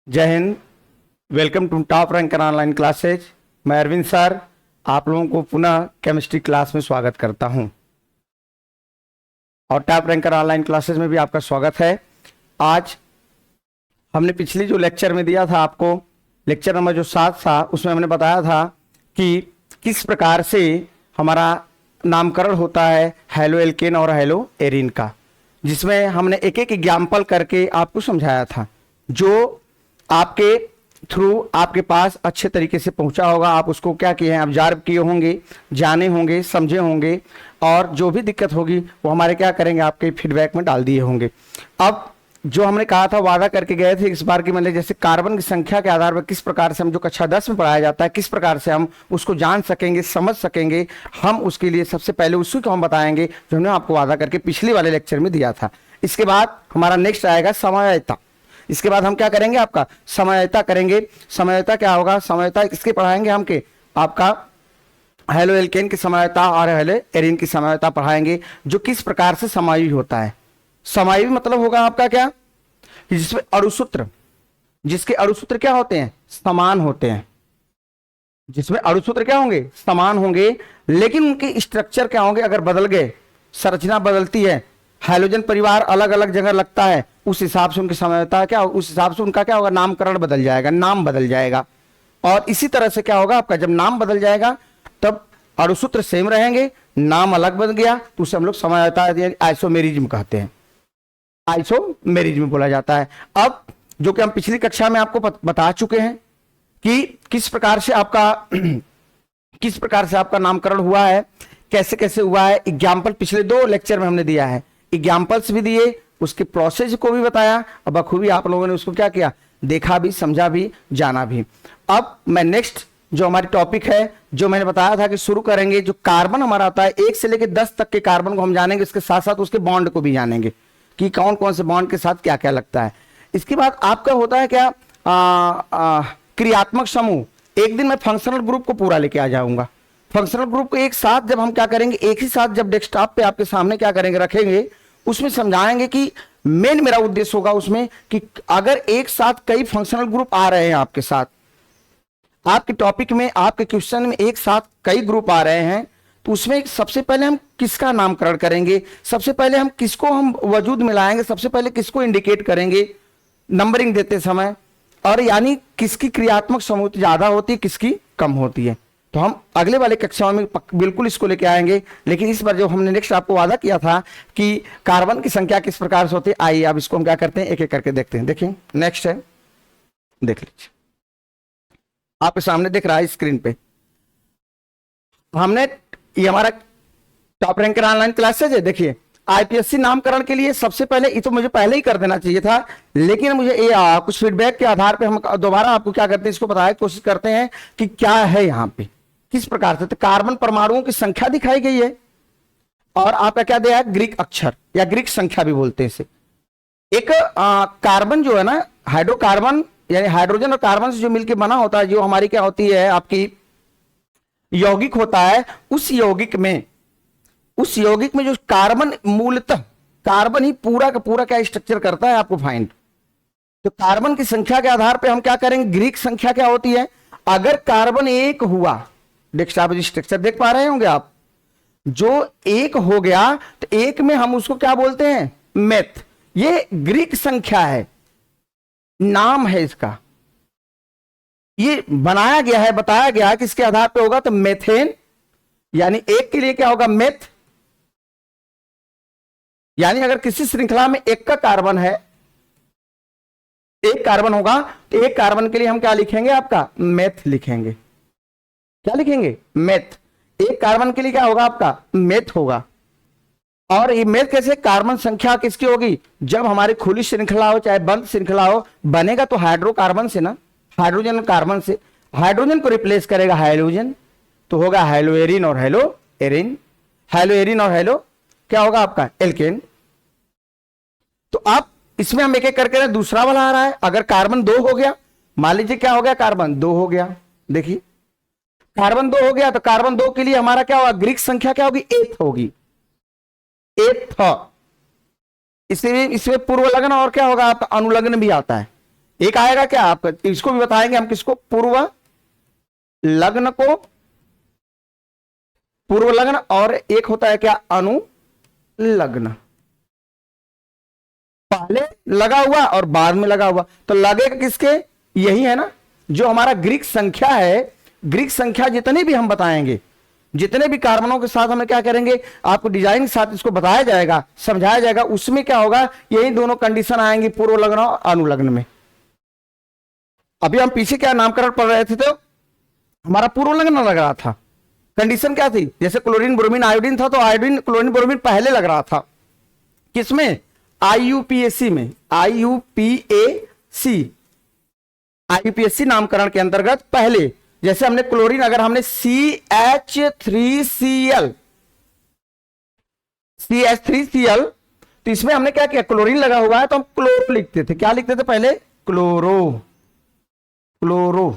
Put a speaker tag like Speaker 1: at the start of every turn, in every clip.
Speaker 1: जय हिंद। Welcome to top ranker online classes. मैं अरविंद सर आप लोगों को पुनः केमिस्ट्री क्लास में स्वागत करता हूं और टॉप रैंकर ऑनलाइन क्लासेज में भी आपका स्वागत है। आज हमने पिछली जो लेक्चर में दिया था आपको, लेक्चर नंबर जो 7 था, उसमें हमने बताया था कि किस प्रकार से हमारा नामकरण होता है हेलो एल्केन और हेलो एरिन का, जिसमें हमने एक एक एग्जाम्पल करके आपको समझाया था, जो आपके थ्रू आपके पास अच्छे तरीके से पहुंचा होगा। आप उसको क्या किए हैं, ऑब्जर्व किए होंगे, जाने होंगे, समझे होंगे, और जो भी दिक्कत होगी वो हमारे क्या करेंगे, आपके फीडबैक में डाल दिए होंगे। अब जो हमने कहा था, वादा करके गए थे इस बार की, मतलब जैसे कार्बन की संख्या के आधार पर किस प्रकार से हम, जो कक्षा 10 में पढ़ाया जाता है, किस प्रकार से हम उसको जान सकेंगे, समझ सकेंगे, हम उसके लिए सबसे पहले उसी को हम बताएंगे जो हमने आपको वादा करके पिछले वाले लेक्चर में दिया था। इसके बाद हमारा नेक्स्ट आएगा समयता। इसके बाद हम क्या करेंगे, आपका समयता करेंगे। समयता क्या होगा, समयता इसके पढ़ाएंगे हम के आपका हेलो एल्केन की समयता और हेलो एरिन की समयता पढ़ाएंगे, जो किस प्रकार से समायी होता है। समायी मतलब होगा आपका क्या, कि जिसमें अणुसूत्र, जिसके अणुसूत्र क्या होते हैं, समान होते हैं। जिसमें अणुसूत्र क्या होंगे, समान होंगे, लेकिन उनके स्ट्रक्चर क्या होंगे, अगर बदल गए, संरचना बदलती है, हाइड्रोजन परिवार अलग अलग जगह लगता है, उस हिसाब से उनकी समयता क्या, उस हिसाब से उनका क्या होगा, नामकरण बदल जाएगा, नाम बदल जाएगा। और इसी तरह से क्या होगा आपका, जब नाम बदल जाएगा तब अणुसूत्र सेम रहेंगे, नाम अलग बन गया तो उसे हम लोग समयता आइसोमेरिज्म कहते हैं, आइसोमेरिज्म बोला जाता है। अब जो कि हम पिछली कक्षा में आपको बता चुके हैं कि किस प्रकार से आपका किस प्रकार से आपका नामकरण हुआ है, कैसे कैसे हुआ है। एग्जाम्पल पिछले 2 लेक्चर में हमने दिया है, एग्जाम्पल्स भी दिए, उसके प्रोसेस को भी बताया, और बखूबी आप लोगों ने उसको क्या किया, देखा भी, समझा भी, जाना भी। अब मैं नेक्स्ट जो हमारी टॉपिक है, जो मैंने बताया था कि शुरू करेंगे, जो कार्बन हमारा आता है 1 से लेकर 10 तक के कार्बन को हम जानेंगे, इसके साथ साथ उसके बॉन्ड को भी जानेंगे कि कौन कौन से बॉन्ड के साथ क्या क्या लगता है। इसके बाद आपका होता है क्या, क्रियात्मक समूह। एक दिन मैं फंक्शनल ग्रुप को पूरा लेके आ जाऊंगा। फंक्शनल ग्रुप को एक साथ जब हम क्या करेंगे, एक ही साथ जब डेस्कटॉप पे आपके सामने क्या करेंगे, रखेंगे, उसमें समझाएंगे कि मेन मेरा उद्देश्य होगा उसमें कि अगर एक साथ कई फंक्शनल ग्रुप आ रहे हैं आपके साथ, आपके टॉपिक में, आपके क्वेश्चन में एक साथ कई ग्रुप आ रहे हैं, तो उसमें सबसे पहले हम किसका नामकरण करेंगे, सबसे पहले हम किसको हम वजूद में लाएंगे, सबसे पहले किसको इंडिकेट करेंगे नंबरिंग देते समय, और यानी किसकी क्रियात्मक समूह ज्यादा होती है, किसकी कम होती है। तो हम अगले वाले कक्षाओं में बिल्कुल इसको लेके आएंगे। लेकिन इस बार जो हमने नेक्स्ट आपको वादा किया था कि कार्बन की संख्या किस प्रकार से होती है, आइए अब इसको हम क्या करते हैं, एक एक करके देखते हैं। देखिए नेक्स्ट है, देख लीजिए, आपके सामने दिख रहा है स्क्रीन पे। हमने ये हमारा टॉप रैंकर ऑनलाइन क्लासेज है। देखिए आईपीएससी नामकरण के लिए सबसे पहले, ये तो मुझे पहले ही कर देना चाहिए था, लेकिन मुझे ये कुछ फीडबैक के आधार पे हम दोबारा आपको क्या करते हैं, इसको बताने की कोशिश करते हैं कि क्या है यहाँ पे, किस प्रकार से। तो कार्बन परमाणुओं की संख्या दिखाई गई है, और आपका क्या दिया है, ग्रीक अक्षर या ग्रीक संख्या भी बोलते हैं इसे। एक कार्बन जो है ना, हाइड्रोकार्बन यानी हाइड्रोजन और कार्बन से जो मिलकर बना होता है, जो हमारी क्या होती है, आपकी यौगिक होता है, उस यौगिक में जो कार्बन, मूलतः कार्बन ही पूरा का पूरा क्या स्ट्रक्चर करता है, आपको फाइंड। तो कार्बन की संख्या के आधार पे हम क्या करेंगे, ग्रीक संख्या क्या होती है, अगर कार्बन 1 हुआ, डेस्कटॉप स्ट्रक्चर देख पा रहे होंगे आप, जो 1 हो गया तो 1 में हम उसको क्या बोलते हैं, मेथ। ये ग्रीक संख्या है, नाम है इसका, ये बनाया गया है, बताया गया है किसके आधार पे होगा, तो मेथेन, यानी 1 के लिए क्या होगा, मेथ। यानी अगर किसी श्रृंखला में 1 का कार्बन है, 1 कार्बन होगा, तो 1 कार्बन के लिए हम क्या लिखेंगे, आपका मेथ लिखेंगे। क्या लिखेंगे, मेथ। 1 कार्बन के लिए क्या होगा, आपका मेथ होगा। और ये मेथ कैसे, कार्बन संख्या किसकी होगी, जब हमारी खुली श्रृंखला हो चाहे बंद श्रृंखला हो, बनेगा तो हाइड्रोकार्बन से ना, हाइड्रोजन कार्बन से। हाइड्रोजन को रिप्लेस करेगा हाइड्रोजन, तो होगा हेलो एरिन और हेलो एरिन। हेलो एरिन और हेलो क्या होगा, आपका एल्केन। तो आप इसमें हम एक एक करके, दूसरा वाला आ रहा है, अगर कार्बन 2 हो गया, मान लीजिए क्या हो गया, कार्बन 2 हो गया, देखिए कार्बन 2 हो गया, तो कार्बन 2 के लिए हमारा क्या होगा, ग्रीक संख्या क्या होगी, 8 होगी, 8। इसमें पूर्व लग्न और क्या होगा, आपका अनुलग्न भी आता है। एक आएगा क्या आपका, इसको भी बताएंगे हम, किसको, पूर्व लग्न को, पूर्व लग्न, और एक होता है क्या, अनुलग्न। पहले लगा हुआ और बाद में लगा हुआ, तो लगेगा किसके, यही है ना, जो हमारा ग्रीक संख्या है। ग्रीक संख्या जितने भी हम बताएंगे, जितने भी कार्बनों के साथ हमें क्या करेंगे, आपको डिजाइन के साथ इसको बताया जाएगा, समझाया जाएगा, उसमें क्या होगा, यही दोनों कंडीशन आएंगी, पूर्व लग्न और अनुलग्न में। अभी हम पीछे क्या नामकरण पढ़ रहे थे, तो हमारा पूर्व लग्न लग रहा था, कंडीशन क्या थी, जैसे क्लोरीन ब्रोमीन आयोडीन था, तो आयोडीन क्लोरीन ब्रोमीन पहले लग रहा था, किसमें, आईयूपीएसी में, आईयूपीएसी, आईयूपीएसी नामकरण के अंतर्गत पहले, जैसे हमने क्लोरीन, अगर हमने CH3Cl, CH3Cl, तो इसमें हमने क्या किया, क्लोरीन लगा हुआ है तो हम क्लोरो लिखते थे, क्या लिखते थे पहले, क्लोरो, क्लोरो,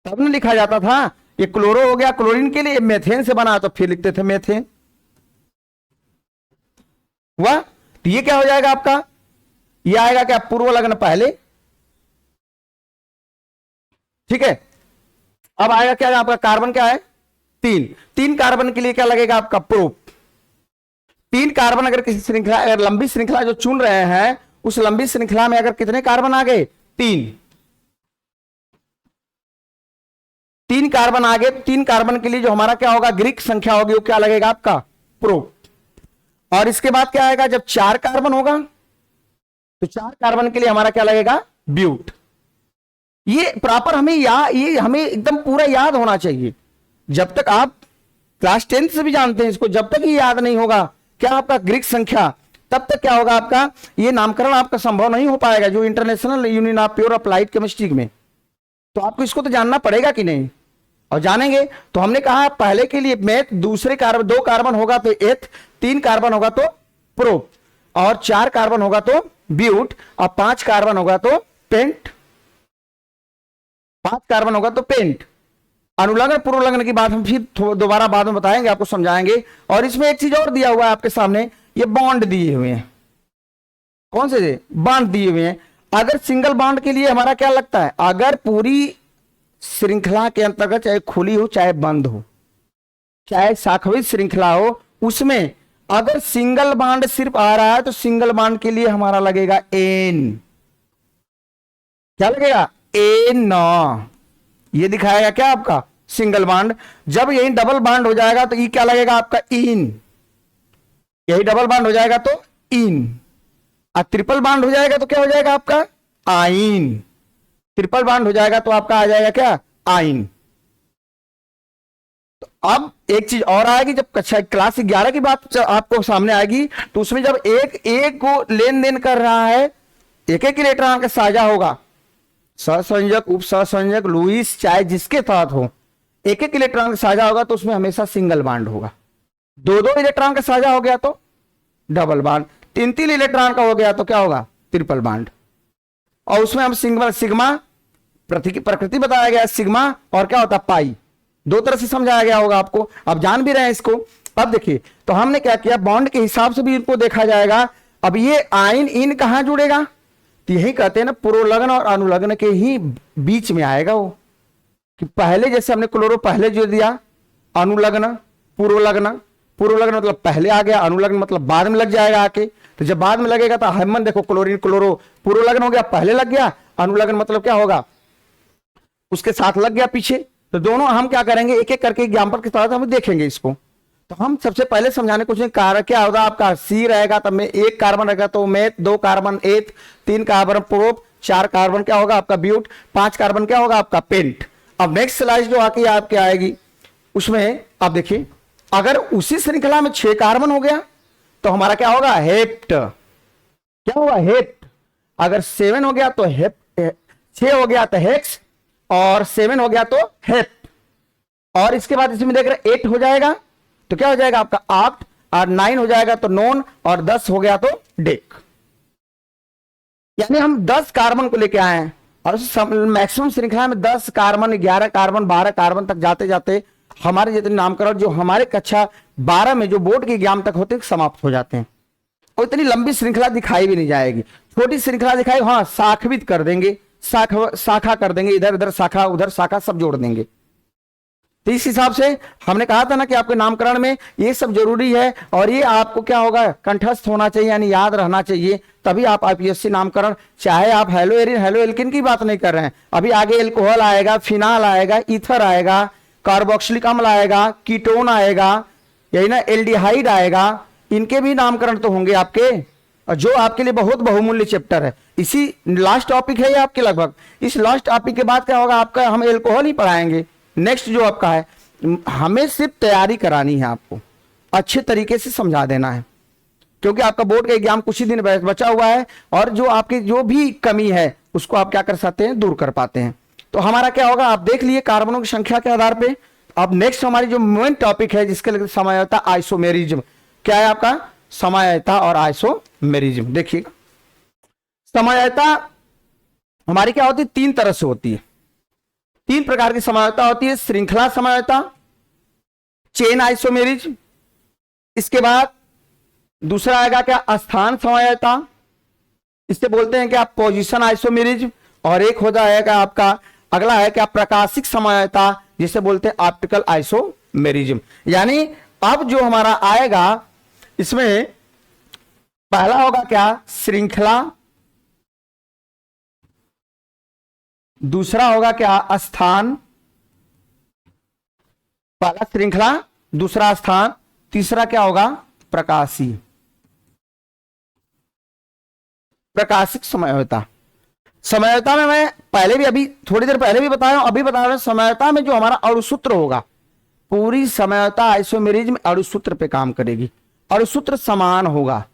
Speaker 1: तब न लिखा जाता था, ये क्लोरो हो गया क्लोरीन के लिए, मेथेन से बना तो फिर लिखते थे मेथेन, हुआ। तो ये क्या हो जाएगा आपका, ये आएगा क्या, पूर्व लग्न पहले, ठीक है। अब आएगा क्या आपका, कार्बन क्या है, तीन कार्बन के लिए क्या लगेगा आपका, प्रोप। 3 कार्बन अगर किसी श्रृंखला, अगर लंबी श्रृंखला जो चुन रहे हैं, उस लंबी श्रृंखला में अगर कितने कार्बन आ गए, 3 कार्बन आ गए, 3 कार्बन के लिए जो हमारा क्या होगा, ग्रीक संख्या होगी, वो क्या लगेगा आपका, प्रोप। और इसके बाद क्या आएगा, जब 4 कार्बन होगा, तो 4 कार्बन के लिए हमारा क्या लगेगा, ब्यूट। ये प्रॉपर हमें ये हमें एकदम पूरा याद होना चाहिए। जब तक आप क्लास 10 से भी जानते हैं इसको, जब तक ये याद नहीं होगा क्या आपका ग्रीक संख्या, तब तक क्या होगा आपका, ये नामकरण आपका संभव नहीं हो पाएगा, जो international union of pure applied chemistry में। तो आपको इसको तो जानना पड़ेगा कि नहीं, और जानेंगे तो हमने कहा पहले के लिए मेथ, दूसरे कार्बन 2 कार्बन होगा तो एथ, 3 कार्बन होगा तो प्रोप, और 4 कार्बन होगा तो ब्यूट, और 5 कार्बन होगा तो पेंट, 5 कार्बन होगा तो पेंट। अनुलग्न पूर्व लग्न की बात हम फिर दोबारा बाद में बताएंगे, आपको समझाएंगे। और इसमें एक चीज और दिया हुआ है आपके सामने, ये बॉन्ड दिए हुए हैं, कौन से बॉन्ड दिए हुए हैं। अगर सिंगल बॉन्ड के लिए हमारा क्या लगता है, अगर पूरी श्रृंखला के अंतर्गत चाहे खुली हो चाहे बंद हो, चाहे शाखवी श्रृंखला हो, उसमें अगर सिंगल बॉन्ड सिर्फ आ रहा है तो सिंगल बॉन्ड के लिए हमारा लगेगा एन, क्या लगेगा, एन। ये दिखाएगा क्या आपका सिंगल बॉन्ड। जब यही डबल बॉन्ड हो जाएगा तो ये क्या लगेगा आपका, इन। यही डबल बॉन्ड हो जाएगा तो इन, और ट्रिपल बॉन्ड हो जाएगा तो क्या हो जाएगा आपका, आइन। ट्रिपल बॉन्ड हो जाएगा तो आपका आ जाएगा क्या, आइन। तो अब एक चीज और आएगी, जब कक्षा क्लास 11 की बात आपको सामने आएगी, तो उसमें जब एक को लेन देन कर रहा है, एक इलेक्ट्रॉन का साझा होगा, सहसंयोजक, उप सहसंयोजक, लुईस, चाहे जिसके साथ हो, एक इलेक्ट्रॉन का साझा होगा तो उसमें हमेशा सिंगल बॉन्ड होगा। 2 इलेक्ट्रॉन का साझा हो गया तो डबल बॉन्ड, 3 इलेक्ट्रॉन का हो गया तो क्या होगा, ट्रिपल बॉन्ड। और उसमें हम सिग्मा प्रकृति बताया गया, सिग्मा और क्या होता है, पाई। 2 तरह से समझाया गया होगा आपको, आप जान भी रहे हैं इसको। अब देखिए, तो हमने क्या किया, बॉन्ड के हिसाब से भी इनको देखा जाएगा। अब ये आइन इन कहां जुड़ेगा, तो यही कहते हैं ना, पूर्व लग्न और अनुलग्न के ही बीच में आएगा वो, कि पहले जैसे हमने क्लोरो पहले जो दिया, अनुलग्न पूर्व लग्न, पूर्व लग्न मतलब पहले आ गया, अनुलग्न मतलब बाद में लग जाएगा आके। तो जब बाद में लगेगा तो हेमन देखो, क्लोरीन क्लोरो पूर्व लग्न हो गया, पहले लग गया, अनुलग्न मतलब क्या होगा, उसके साथ लग गया पीछे। तो दोनों हम क्या करेंगे, एक एक करके एग्जाम्पल के साथ हम देखेंगे इसको। तो हम सबसे पहले समझाने कुछ क्या होगा आपका, सी रहेगा तब में 1 कार्बन रहेगा तो मेथ, 2 कार्बन एथ, 3 कार्बन प्रोप, 4 कार्बन क्या होगा आपका ब्यूट, 5 कार्बन क्या होगा आपका पेंट। अब नेक्स्ट स्लाइड जो आके आपके आएगी, उसमें आप देखिए, अगर उसी श्रृंखला में 6 कार्बन हो गया तो हमारा क्या होगा, हेप्ट। क्या होगा, हेप्ट। अगर 7 हो गया तो हेप्ट, 6 हो गया तो हेक्स, और 7 हो गया तो हेप्ट। और इसके बाद इसमें देख रहे 8 हो जाएगा तो क्या हो जाएगा आपका ऑक्ट, और 9 हो जाएगा तो नॉन, और 10 हो गया तो डेक। यानी हम 10 कार्बन को लेके आए हैं, और मैक्सिमम श्रृंखला में 10 कार्बन, 11 कार्बन, 12 कार्बन तक जाते जाते हमारे जितने नामकरण जो हमारे कक्षा 12 में जो बोर्ड के एग्जाम तक होते समाप्त हो जाते हैं। और इतनी लंबी श्रृंखला दिखाई भी नहीं जाएगी, छोटी श्रृंखला दिखाई, हाँ शाखित कर देंगे, शाखा कर देंगे, इधर उधर शाखा उधर शाखा सब जोड़ देंगे। तो इस हिसाब से हमने कहा था ना कि आपके नामकरण में ये सब जरूरी है, और ये आपको क्या होगा, कंठस्थ होना चाहिए, यानी याद रहना चाहिए, तभी आप आईपीएससी नामकरण, चाहे आप हेलो एरिन हेलो एल्किन की बात नहीं कर रहे हैं, अभी आगे एल्कोहल आएगा, फिनाल आएगा, ईथर आएगा, कार्बोक्सिलिक अम्ल आएगा, कीटोन आएगा, यही ना एल्डिहाइड आएगा, इनके भी नामकरण तो होंगे आपके, और जो आपके लिए बहुत बहुमूल्य चैप्टर है। इसी लास्ट टॉपिक है ये आपके लगभग, इस लास्ट टॉपिक के बाद क्या होगा आपका, हम एल्कोहल ही पढ़ाएंगे। नेक्स्ट जो आपका है, हमें सिर्फ तैयारी करानी है, आपको अच्छे तरीके से समझा देना है, क्योंकि आपका बोर्ड का एग्जाम कुछ ही दिन बचा हुआ है, और जो आपकी जो भी कमी है उसको आप क्या कर सकते हैं, दूर कर पाते हैं। तो हमारा क्या होगा, आप देख लिए कार्बनों की संख्या के आधार पे। अब नेक्स्ट हमारी जो मेन टॉपिक है जिसके लिए समयायता आइसोमेरिज्म, क्या है आपका, समयायता और आइसोमेरिज्म। देखिएगा समयायता हमारी क्या होती है, तीन तरह से होती है, तीन प्रकार की समयायता होती है। श्रृंखला समयायता, चेन आइसोमेरिज्म, इसके बाद दूसरा आएगा क्या, स्थान समयायता, इससे बोलते हैं क्या पोजीशन आइसोमेरिज्म, और एक हो जाएगा आपका अगला है क्या, प्रकाशिक समयायता, जिसे बोलते हैं ऑप्टिकल आइसोमेरिज्म। यानी अब जो हमारा आएगा इसमें पहला होगा क्या, श्रृंखला, दूसरा होगा क्या, स्थान, पहला श्रृंखला, दूसरा स्थान, तीसरा क्या होगा, प्रकाशी, प्रकाशिक समयायता। समयायता में मैं पहले भी, अभी थोड़ी देर पहले भी बताया हूं, अभी बता रहा हूं, समयायता में जो हमारा अणुसूत्र होगा, पूरी समयायता आइसोमेरिज्म अणुसूत्र पे काम करेगी, अणुसूत्र समान होगा,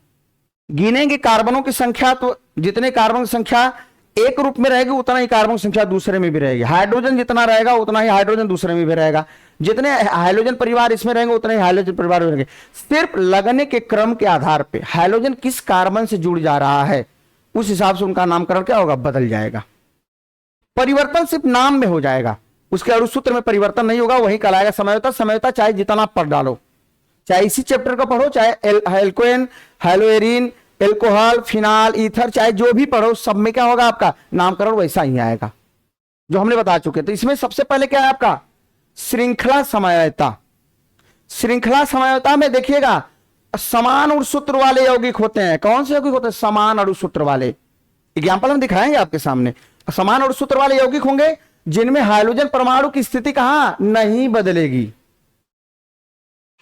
Speaker 1: गिनेंगे कार्बनों की संख्या, तो जितने कार्बन की संख्या एक रूप में रहेगी उतना ही कार्बन की संख्या दूसरे में भी रहेगी, हाइड्रोजन जितना रहेगा उतना ही हाइड्रोजन दूसरे में भी रहेगा, जितने हाइड्रोजन परिवार इसमें रहेंगे उतने ही हाइड्रोजन परिवार में रहेंगे। सिर्फ लगने के क्रम के आधार पे हाइड्रोजन किस कार्बन से जुड़ जा रहा है उस हिसाब से उनका नामकरण क्या होगा, बदल जाएगा। परिवर्तन सिर्फ नाम में हो जाएगा, उसके अणुसूत्र में परिवर्तन नहीं होगा, वही कहलाएगा समयायता। समयायता चाहे जितना पढ़ डालो, चाहे इसी चैप्टर का पढ़ो, चाहे एल्कोन, हेलोएरिन, एल्कोहल, फिनाल, ईथर, चाहे जो भी पढ़ो, सब में क्या होगा आपका नामकरण वैसा ही आएगा जो हमने बता चुके। तो इसमें सबसे पहले क्या है आपका, श्रृंखला समयायता। श्रृंखला समयायता में देखिएगा समान अणुसूत्र वाले यौगिक होते हैं। कौन से यौगिक होते हैं, समान अणुसूत्र वाले। एग्जाम्पल हम दिखाएंगे आपके सामने। समान अणुसूत्र वाले यौगिक होंगे जिनमें हाइड्रोजन परमाणु की स्थिति कहां नहीं बदलेगी।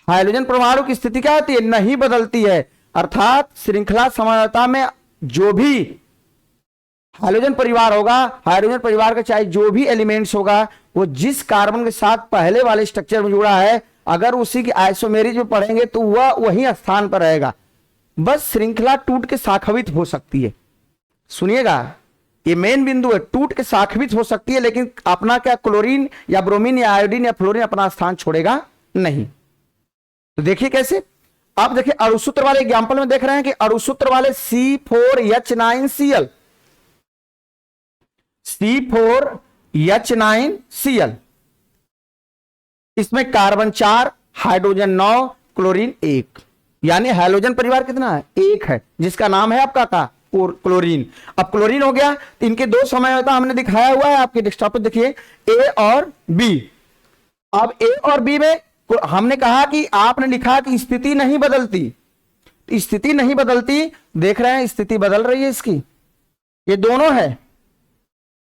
Speaker 1: हाइड्रोजन परमाणु की स्थिति क्या होती है, नहीं बदलती है। अर्थात श्रृंखला समयायता में जो भी हाइड्रोजन परिवार होगा, हाइड्रोजन परिवार का चाहे जो भी एलिमेंट्स होगा, वो जिस कार्बन के साथ पहले वाले स्ट्रक्चर में जुड़ा है, अगर उसी की आइसोमेरिज में पढ़ेंगे तो वह वही स्थान पर रहेगा। बस श्रृंखला टूट के शाखवित हो सकती है। सुनिएगा, ये मेन बिंदु है, टूट के शाखवित हो सकती है, लेकिन अपना क्या क्लोरीन या ब्रोमीन या आयोडीन या फ्लोरीन अपना स्थान छोड़ेगा नहीं। तो देखिए कैसे, आप देखिए अणुसूत्र वाले एग्जांपल में देख रहे हैं कि अणुसूत्र वाले C4H9Cl, C4H9Cl, इसमें कार्बन 4, हाइड्रोजन 9, क्लोरीन 1, यानी हाइड्रोजन परिवार कितना है, एक है, जिसका नाम है आपका का क्लोरीन। अब क्लोरीन हो गया, तो इनके दो समयायता हमने दिखाया हुआ है आपके डेस्कटॉप पे, देखिए ए और बी। अब ए और बी में हमने कहा कि आपने लिखा कि स्थिति नहीं बदलती, स्थिति नहीं बदलती, देख रहे हैं स्थिति बदल रही है इसकी। ये दोनों है,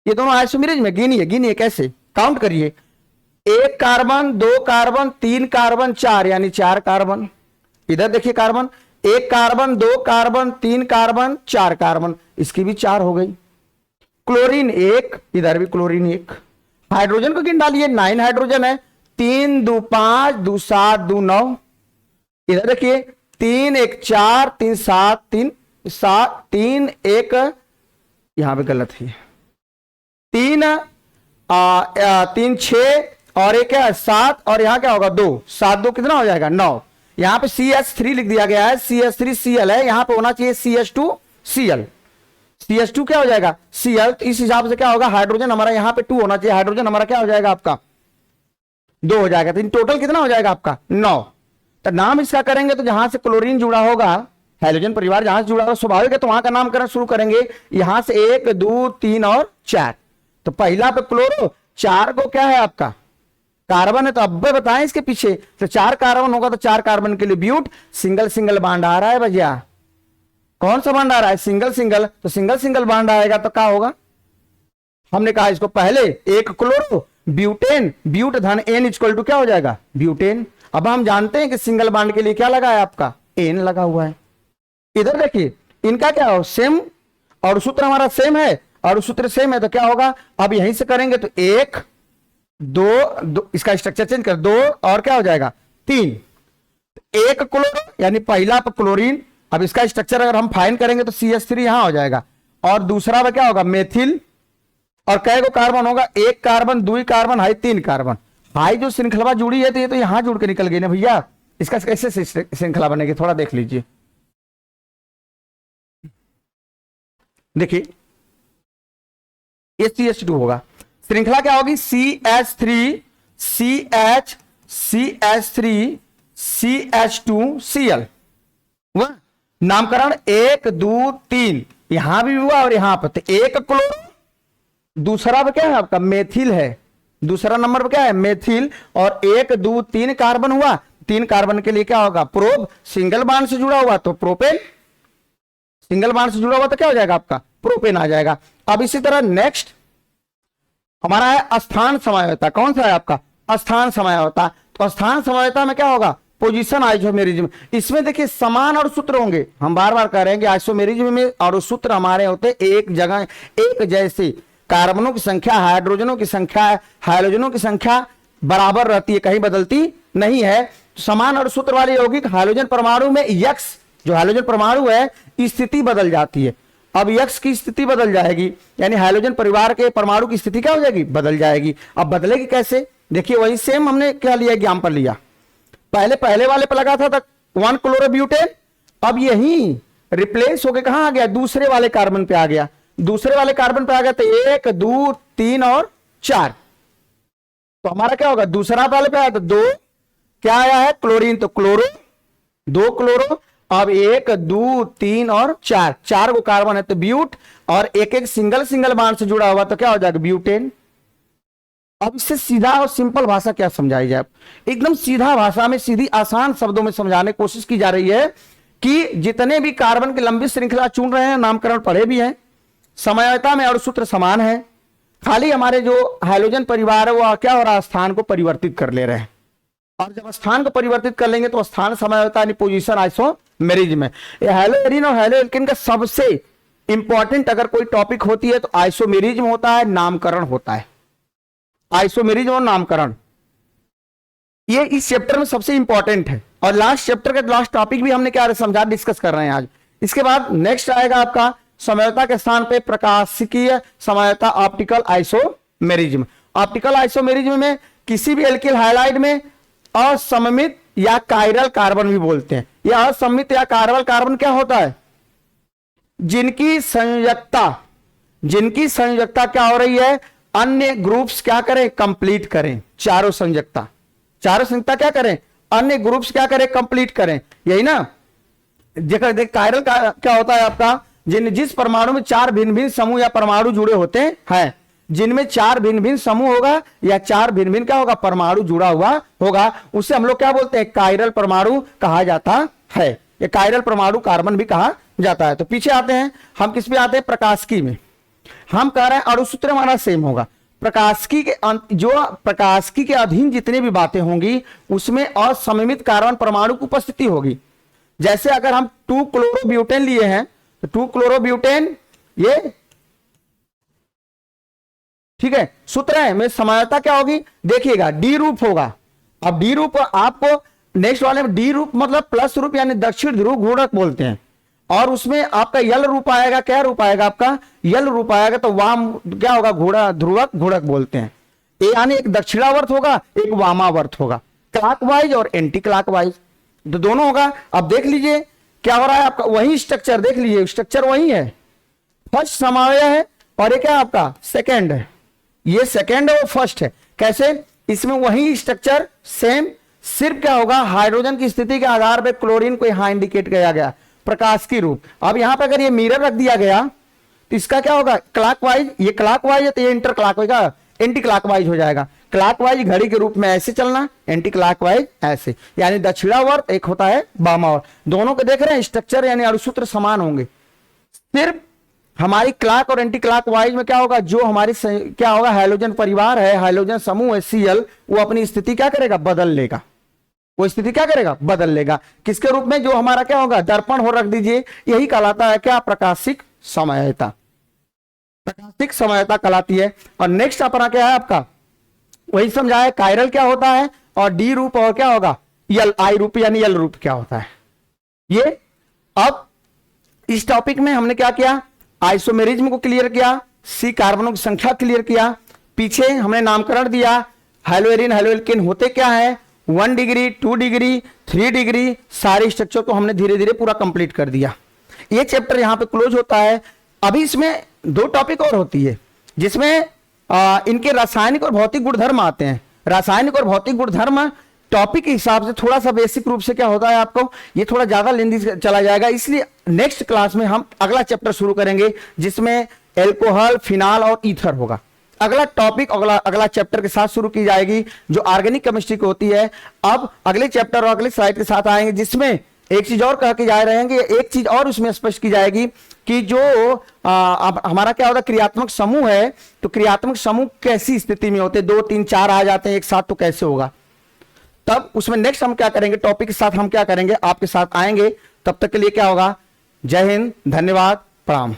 Speaker 1: ये दोनों आइसोमेरिज में, गिनिए गिनिए कैसे, काउंट करिए, एक कार्बन, दो कार्बन, तीन कार्बन, चार, यानी 4 कार्बन। इधर देखिए कार्बन, एक कार्बन, दो कार्बन, तीन कार्बन, 4 कार्बन, इसकी भी 4 हो गई। क्लोरीन 1, इधर भी क्लोरीन 1। हाइड्रोजन को गिन डालिए, 9 हाइड्रोजन है, 3 2 5 2 7 2 9। इधर देखिए 3 1 4 3 7 3 7 3 1, यहां पे गलत है, 3 3 6 और एक है 7, और यहां क्या होगा 2, 7 2 कितना हो जाएगा 9। यहां पे CH3 लिख दिया गया है, CH3Cl है, यहां पे होना चाहिए CH2Cl। CH2 क्या हो जाएगा Cl, तो इस हिसाब से क्या होगा, हाइड्रोजन हमारा यहां पे 2 होना चाहिए, हाइड्रोजन हमारा क्या हो जाएगा आपका 2 हो जाएगा। तो इन टोटल कितना हो जाएगा आपका 9। तो नाम इसका करेंगे तो जहां से क्लोरीन जुड़ा होगा हाइड्रोजन परिवार जहां से जुड़ा हुआ स्वाभाविक है, तो वहां का नामकरण शुरू करेंगे यहां से 1 2 3 और 4। तो पहला पे क्लोरो, 4 को क्या है आपका कार्बन है, तो अब बताएं इसके पीछे, तो 4 कार्बन होगा तो 4 कार्बन के लिए ब्यूट, सिंगल सिंगल बॉन्ड आ रहा है भैया, कौन सा बॉन्ड आ रहा है सिंगल सिंगल, तो सिंगल सिंगल बॉन्ड आएगा तो क्या होगा, हमने कहा इसको पहले एक क्लोरो ब्यूटेन, ब्यूट धन एन इक्वल टू क्या हो जाएगा ब्यूटेन। अब हम जानते हैं कि सिंगल बॉन्ड के लिए क्या लगा है आपका एन लगा हुआ है। इधर देखिए इनका क्या हो सेम, और सूत्र हमारा सेम है और सूत्र सेम है, तो क्या होगा अब यहीं से करेंगे तो 1 2 इसका स्ट्रक्चर चेंज कर 2 और क्या हो जाएगा 3, एक क्लोरो यानी पहला क्लोरीन, अब इसका स्ट्रक्चर अगर हम फाइंड करेंगे तो CH3 यहां हो जाएगा, और दूसरा में क्या होगा मेथिल, और कै को कार्बन होगा 1 carbon 2 carbon high 3 carbon, high जो श्रृंखला जुड़ी है तो ये तो यहां जुड़ के निकल गई ना भैया, इसका कैसे श्रृंखला बनेगी थोड़ा देख लीजिए। देखिए ये CH2 होगा, श्रृंखला क्या होगी CH3 CH CH3 CH2Cl, वह नामकरण 1 2 3 यहां भी हुआ और यहां पर, तो एक क्लोरो, दूसरा पे क्या है आपका मेथिल है, दूसरा नंबर पे क्या है मेथिल, और 1 2 3 कार्बन हुआ, 3 कार्बन के लिए क्या होगा प्रोप, सिंगल बॉन्ड से जुड़ा हुआ तो प्रोपेन, सिंगल बॉन्ड से जुड़ा हुआ तो क्या हो जाएगा आपका प्रोपेन आ जाएगा। अब इसी तरह नेक्स्ट हमारा है स्थान समझौता, कौन सा है आपका स्थान समझौता, तो स्थान समझौता में क्या होगा पोजीशन आइसोमेरिज्म, इसमें देखिए समान और सूत्र होंगे, हम बार बार कह रहे हैं कि आइसोमेरिज्म में और सूत्र हमारे होते एक जगह एक जैसे, कार्बनों की संख्या हाइड्रोजनों की संख्या हाइड्रोजनों की संख्या बराबर रहती है, कहीं बदलती नहीं है, समान और सूत्र वाली यौगिक हाइड्रोजन परमाणु में यक्स जो हाइड्रोजन परमाणु है स्थिति बदल जाती है, अब यक्स की स्थिति बदल जाएगी यानी हाइड्रोजन परिवार के परमाणु की स्थिति क्या हो जाएगी बदल जाएगी। अब बदलेगी कैसे, देखिए वही सेम हमने क्या लिया एग्जाम्पल लिया, पहले वाले पे लगा था 1 क्लोरोब्यूटेन, अब यही रिप्लेस होके कहां आ गया दूसरे वाले कार्बन पे आ गया, दूसरे वाले कार्बन पे आ गया तो 1 2 3 और 4, तो हमारा क्या होगा दूसरा वाले पे आया तो 2 क्या आया है क्लोरीन, तो क्लोरो 2 क्लोरो, अब 1 2 3 और 4, 4 को कार्बन है तो ब्यूट, और एक एक सिंगल सिंगल बॉन्ड से जुड़ा हुआ तो क्या हो जाएगा ब्यूटेन। अब इससे सीधा और सिंपल भाषा क्या समझाई जाए, एकदम सीधा भाषा में सीधी आसान शब्दों में समझाने की कोशिश की जा रही है कि जितने भी कार्बन की लंबी श्रृंखला चुन रहे हैं, नामकरण पढ़े भी हैं, समझौता में और सूत्र समान है, खाली हमारे जो हाइड्रोजन परिवार है वो क्या हो रहा है स्थान को परिवर्तित कर ले रहे हैं, और जब स्थान को परिवर्तित कर लेंगे तो स्थान समझौता यानी पोजीशन आइसोमेरिज्म में, ये हैलोएरिन और हैलोएल्केन का सबसे इंपॉर्टेंट अगर कोई टॉपिक होती है तो आइसोमेरिज्म होता है, नामकरण होता है, आइसोमेरिज्म और नामकरण ये इस चैप्टर में सबसे इंपॉर्टेंट है, और लास्ट चैप्टर का लास्ट टॉपिक भी हमने क्या समझा डिस्कस कर रहे हैं आज। इसके बाद नेक्स्ट आएगा आपका समझौता के स्थान पे प्रकाशिकीय समझौता ऑप्टिकल आइसोमेरिज्म। ऑप्टिकल आइसोमेरिज्म में किसी भी एल्किल हाइलाइड में असममित या कायरल कार्बन भी बोलते हैं, यह असममित या कायरल कार्बन क्या होता है जिनकी संयोजकता क्या हो रही है अन्य ग्रुप्स क्या करें कंप्लीट करें, चारों संयोजकता क्या करें अन्य ग्रुप्स क्या करें कंप्लीट करें, यही ना। देख कायरल का क्या होता है आपका जिस परमाणु में 4 भिन्न भिन्न समूह या परमाणु जुड़े होते हैं, जिनमें 4 भिन्न भिन्न समूह होगा या 4 भिन्न भिन्न क्या होगा परमाणु जुड़ा हुआ होगा, उसे हम लोग क्या बोलते हैं कायरल परमाणु कहा जाता है, ये कायरल परमाणु कार्बन भी कहा जाता है। तो पीछे आते हैं हम किस पे आते हैं प्रकाशिकी में, हम कह रहे हैं अणुसूत्र हमारा सेम होगा, प्रकाशिकी के अधीन जितनी भी बातें होंगी उसमें असममित कार्बन परमाणु की उपस्थिति होगी। जैसे अगर हम 2 क्लोरोब्यूटेन लिए हैं तो 2 क्लोरोब्यूटेन ये ठीक है सूत्र है में समझौता क्या होगी देखिएगा डी रूप होगा। अब डी रूप आपको नेक्स्ट वाले में डी रूप मतलब प्लस रूप यानी दक्षिण ध्रुव घूर्णक बोलते हैं, और उसमें आपका यल रूप आएगा, क्या रूप आएगा आपका यल रूप आएगा, तो वाम क्या होगा घोड़ा ध्रुवक घूर्णक बोलते हैं। ये यानी एक दक्षिणावर्त होगा एक वामावर्त होगा, क्लॉकवाइज और एंटी क्लॉकवाइज तो दोनों होगा। अब देख लीजिए क्या हो रहा है आपका वही स्ट्रक्चर देख लीजिए, स्ट्रक्चर वही है, फर्स्ट समवाय है और ये क्या आपका सेकेंड है, ये सेकेंड है वो फर्स्ट है। कैसे इसमें वही स्ट्रक्चर सेम, सिर्फ क्या होगा हाइड्रोजन की स्थिति के आधार पर क्लोरीन को यहां इंडिकेट किया गया, प्रकाश की रूप। अब यहां पर अगर ये मिरर रख दिया गया तो इसका क्या होगा, क्लॉकवाइज, ये क्लॉकवाइज है तो ये इंटर क्लॉकवाइज, एंटी क्लॉकवाइज हो जाएगा। क्लॉकवाइज घड़ी के रूप में ऐसे चलना, एंटी क्लॉकवाइज ऐसे, यानी दक्षिणावर्त एक होता है वामावर्त। दोनों को देख रहे हैं स्ट्रक्चर यानी अणुसूत्र समान होंगे। सिर्फ हमारी क्लॉक और एंटी क्लॉकवाइज में क्या होगा, जो हमारी क्या होगा हैलोजन परिवार है, हैलोजन समूह है Cl, वो अपनी स्थिति क्या करेगा, बदल लेगा। वो स्थिति क्या करेगा, बदल लेगा। किसके रूप में, जो हमारा क्या होगा दर्पण हो रख दीजिए, यही कहलाता है क्या, प्रकाशिक समयता। प्रकाशिक समयता कहलाती है। और नेक्स्ट अपना क्या है आपका, वही समझाया कायरल क्या होता है, और डी रूप और क्या होगा यल, आई रूप यानी यल रूप क्या होता है ये। अब इस टॉपिक में हमने क्या किया, आइसोमेरिज्म को क्लियर किया, सी कार्बनों की संख्या क्लियर किया, पीछे हमने नामकरण दिया, हाइलोएरिन हाइलोएल्केन होते क्या है, 1 डिग्री 2 डिग्री 3 डिग्री, सारे स्ट्रक्चर को हमने धीरे धीरे पूरा कंप्लीट कर दिया। ये चैप्टर यहां पे क्लोज होता है। अभी इसमें 2 टॉपिक और होती है, जिसमें इनके रासायनिक और भौतिक गुणधर्म आते हैं। रासायनिक और भौतिक गुणधर्म टॉपिक के हिसाब से थोड़ा सा बेसिक रूप से क्या होता है आपको, ये थोड़ा ज्यादा लेंदी चला जाएगा, इसलिए नेक्स्ट क्लास में हम अगला चैप्टर शुरू करेंगे जिसमें एल्कोहल, फिनाल और ईथर होगा। अगला टॉपिक अगला चैप्टर के साथ शुरू की जाएगी जो ऑर्गेनिक केमिस्ट्री की होती है। अब अगले चैप्टर और अगले स्लाइड के साथ आएंगे जिसमें एक चीज और कह के जा रहेंगे, एक चीज और उसमें स्पष्ट की जाएगी कि जो अब हमारा क्या होता है क्रियात्मक समूह है, तो क्रियात्मक समूह कैसी स्थिति में होते हैं, 2 3 4 आ जाते हैं एक साथ, तो कैसे होगा। तब उसमें नेक्स्ट हम क्या करेंगे, टॉपिक के साथ हम क्या करेंगे, आपके साथ आएंगे। तब तक के लिए क्या होगा, जय हिंद, धन्यवाद, प्रणाम।